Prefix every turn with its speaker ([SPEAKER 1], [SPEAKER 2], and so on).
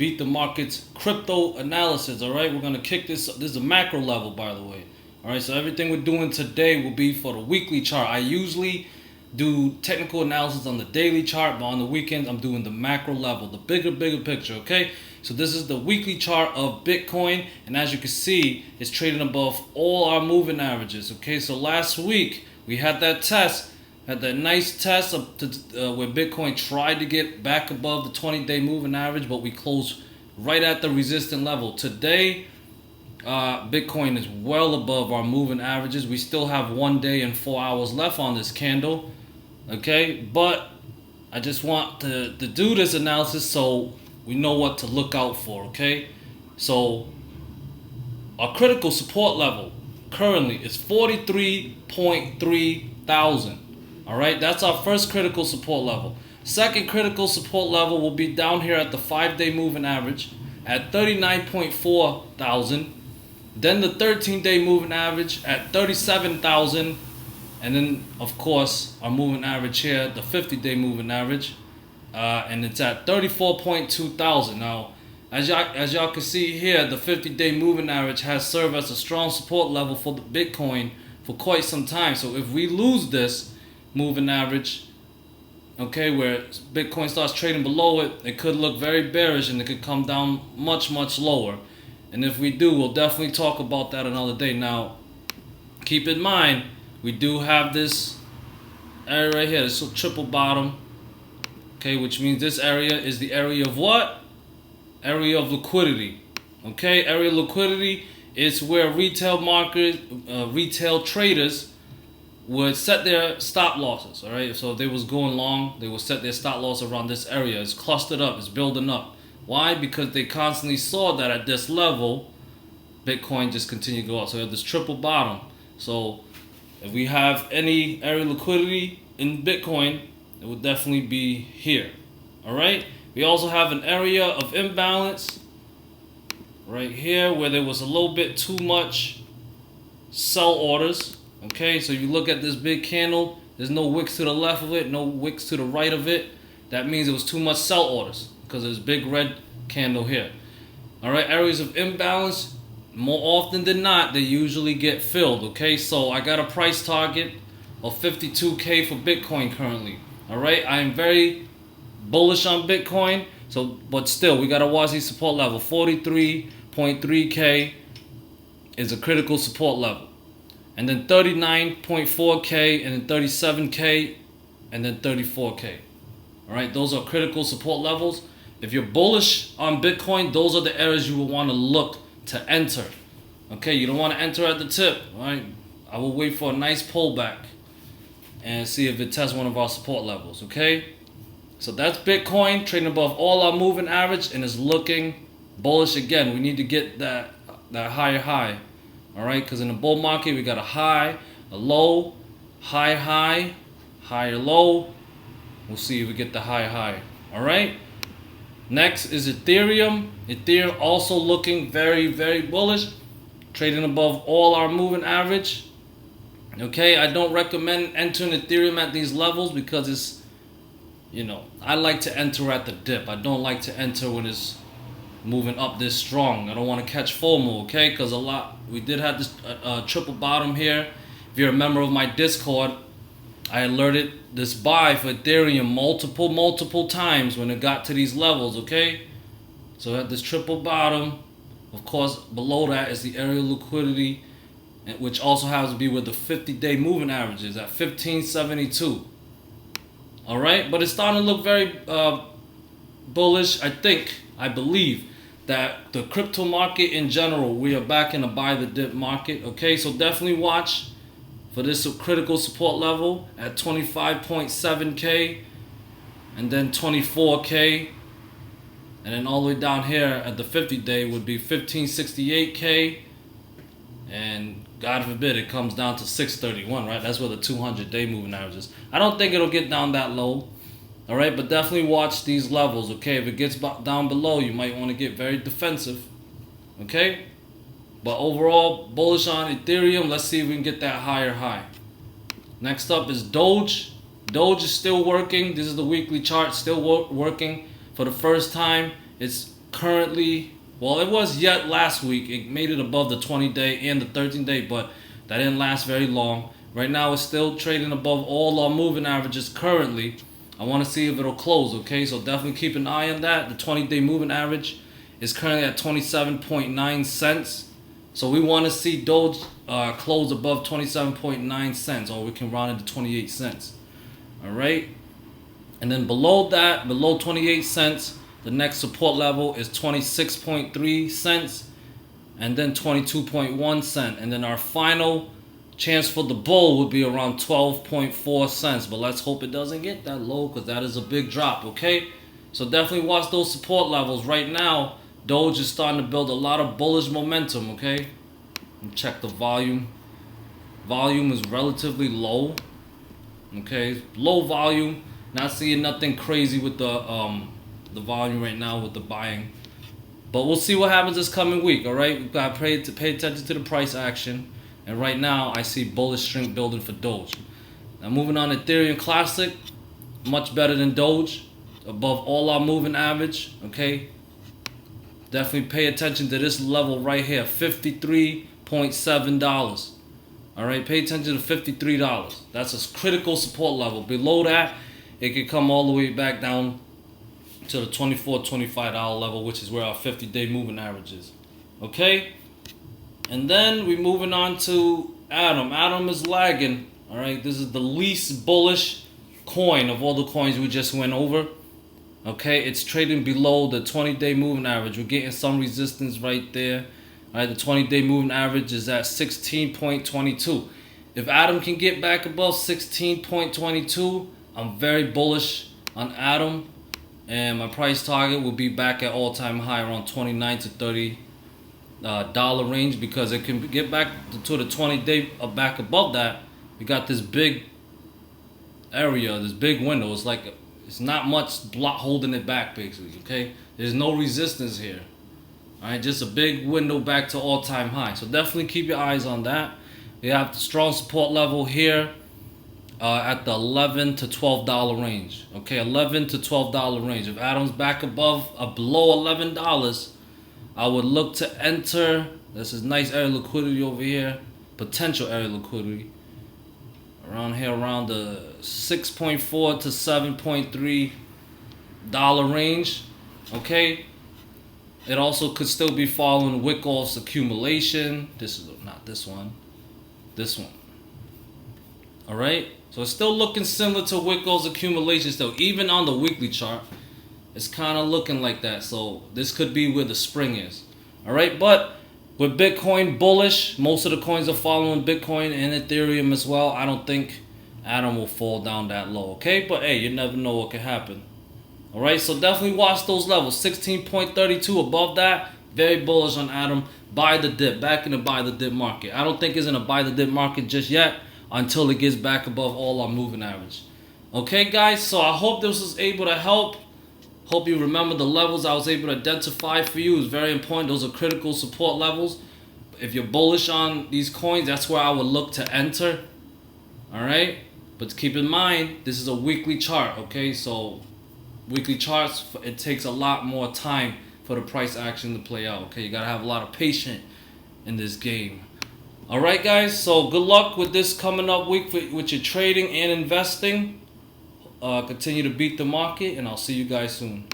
[SPEAKER 1] beat the market's crypto analysis. All right, we're gonna kick this. This is a macro level, by the way. All right, so everything we're doing today will be for the weekly chart. I usually do technical analysis on the daily chart, but on the weekends I'm doing the macro level, the bigger picture. Okay, so this is the weekly chart of Bitcoin, and as you can see, it's trading above all our moving averages. Okay, so last week we had that test, had that nice test of where Bitcoin tried to get back above the 20-day moving average, but we closed right at the resistance level. Today, Bitcoin is well above our moving averages. We still have 1 day and 4 hours left on this candle. Okay, but I just want to do this analysis so we know what to look out for. Okay, so our critical support level currently is 43.3 thousand. All right, that's our first critical support level. Second critical support level will be down here at the 5-day moving average at 39.4 thousand. Then the 13-day moving average at 37,000. And then, of course, our moving average here, the 50-day moving average, and it's at 34.2 thousand. Now, as y'all can see here, the 50-day moving average has served as a strong support level for the Bitcoin for quite some time. So if we lose this moving average, okay, where Bitcoin starts trading below it, it could look very bearish and it could come down much lower. And if we do, we'll definitely talk about that another day. Now, keep in mind, we do have this area right here. This triple bottom. Okay, which means this area is the area of what? Area of liquidity. Okay, area of liquidity is where retail traders would set their stop losses. All right, so if they was going long, they would set their stop loss around this area. It's clustered up, it's building up. Why? Because they constantly saw that at this level, Bitcoin just continued to go up. So we have this triple bottom. So if we have any area liquidity in Bitcoin, it would definitely be here. All right. We also have an area of imbalance right here where there was a little bit too much sell orders. Okay. So you look at this big candle, there's no wicks to the left of it, no wicks to the right of it. That means it was too much sell orders because there's big red candle here. All right. Areas of imbalance, more often than not, they usually get filled. Okay, so I got a price target of 52K for Bitcoin currently. All right, I am very bullish on Bitcoin. So, but still, we gotta watch these support level. 43.3K is a critical support level, and then 39.4K, and then 37K, and then 34K. All right, those are critical support levels. If you're bullish on Bitcoin, those are the areas you will want to look to enter. Okay, you don't want to enter at the tip. All right, I will wait for a nice pullback and see if it tests one of our support levels. Okay, so that's Bitcoin trading above all our moving average and is looking bullish again. We need to get that higher high. All right, because in the bull market we got a high, a low, high, higher low. We'll see if we get the high. All right. Next is Ethereum. Ethereum also looking very bullish, trading above all our moving average. Okay, I don't recommend entering Ethereum at these levels because it's, I like to enter at the dip. I don't like to enter when it's moving up this strong. I don't want to catch FOMO, okay? Because we did have this triple bottom here. If you're a member of my Discord, I alerted this buy for Ethereum multiple times when it got to these levels, okay? So at this triple bottom, of course, below that is the area of liquidity, which also has to be where the 50-day moving average is at 1572. All right, but it's starting to look very bullish. I believe that the crypto market in general, we are back in a buy the dip market, okay? So definitely watch for this critical support level at 25.7K, and then 24K, and then all the way down here at the 50-day would be 1568K, and God forbid it comes down to 631, right? That's where the 200-day moving average is. I don't think it'll get down that low, all right? But definitely watch these levels, okay? If it gets down below, you might want to get very defensive, okay? But overall, bullish on Ethereum. Let's see if we can get that higher high. Next up is Doge. Doge is still working. This is the weekly chart, still working. For the first time, it's currently, well, it was yet last week. It made it above the 20-day and the 13-day, but that didn't last very long. Right now, it's still trading above all our moving averages currently. I want to see if it'll close, okay? So definitely keep an eye on that. The 20-day moving average is currently at 27.9 cents. So we want to see Doge close above 27.9 cents, or we can round it to 28 cents. All right? And then below that, below 28 cents, the next support level is 26.3 cents, and then 22.1 cents. And then our final chance for the bull would be around 12.4 cents. But let's hope it doesn't get that low, because that is a big drop, okay? So definitely watch those support levels. Right now, Doge is starting to build a lot of bullish momentum, okay? And check the volume. Volume is relatively low, okay? Low volume. Not seeing nothing crazy with the volume right now with the buying. But we'll see what happens this coming week, all right? We've got to pay attention to the price action. And right now, I see bullish strength building for Doge. Now moving on, Ethereum Classic. Much better than Doge. Above all our moving average, okay? Definitely pay attention to this level right here, $53.7. All right, pay attention to $53. That's a critical support level. Below that, it could come all the way back down to the $24, $25 level, which is where our 50-day moving average is. Okay? And then we're moving on to Atom. Atom is lagging. All right, this is the least bullish coin of all the coins we just went over. Okay, it's trading below the 20-day moving average. We're getting some resistance right there. All right, the 20-day moving average is at 16.22. If Atom can get back above 16.22, I'm very bullish on Atom, and my price target will be back at all-time high around $29 to $30 range, because it can get back to the 20-day back above that. We got this big area, this big window. It's like it's not much block holding it back, basically. Okay, there's no resistance here. All right, just a big window back to all-time high. So definitely keep your eyes on that. We have the strong support level here at the $11 to $12 range. Okay, $11 to $12 range. If Atom's back above below $11, I would look to enter. This is nice area liquidity over here, potential area liquidity around here, around the $6.4 to $7.3 range. Okay, it also could still be following Wickoff's accumulation. This is not this one, this one. All right, so it's still looking similar to Wickoff's accumulation still, even on the weekly chart. It's kind of looking like that. So this could be where the spring is. All right, but with Bitcoin bullish, most of the coins are following Bitcoin and Ethereum as well. I don't think Atom will fall down that low, okay? But hey, you never know what can happen. All right, so definitely watch those levels. 16.32 above that, very bullish on Atom. Buy the dip, back in the buy the dip market. I don't think it's in a buy the dip market just yet until it gets back above all our moving average. Okay, guys, so I hope this was able to help. Hope you remember the levels I was able to identify for you. It's very important. Those are critical support levels. If you're bullish on these coins, that's where I would look to enter. All right? But keep in mind, this is a weekly chart, okay? So weekly charts, it takes a lot more time for the price action to play out, okay? You got to have a lot of patience in this game. All right, guys? So good luck with this coming up week with your trading and investing. Continue to beat the market, and I'll see you guys soon.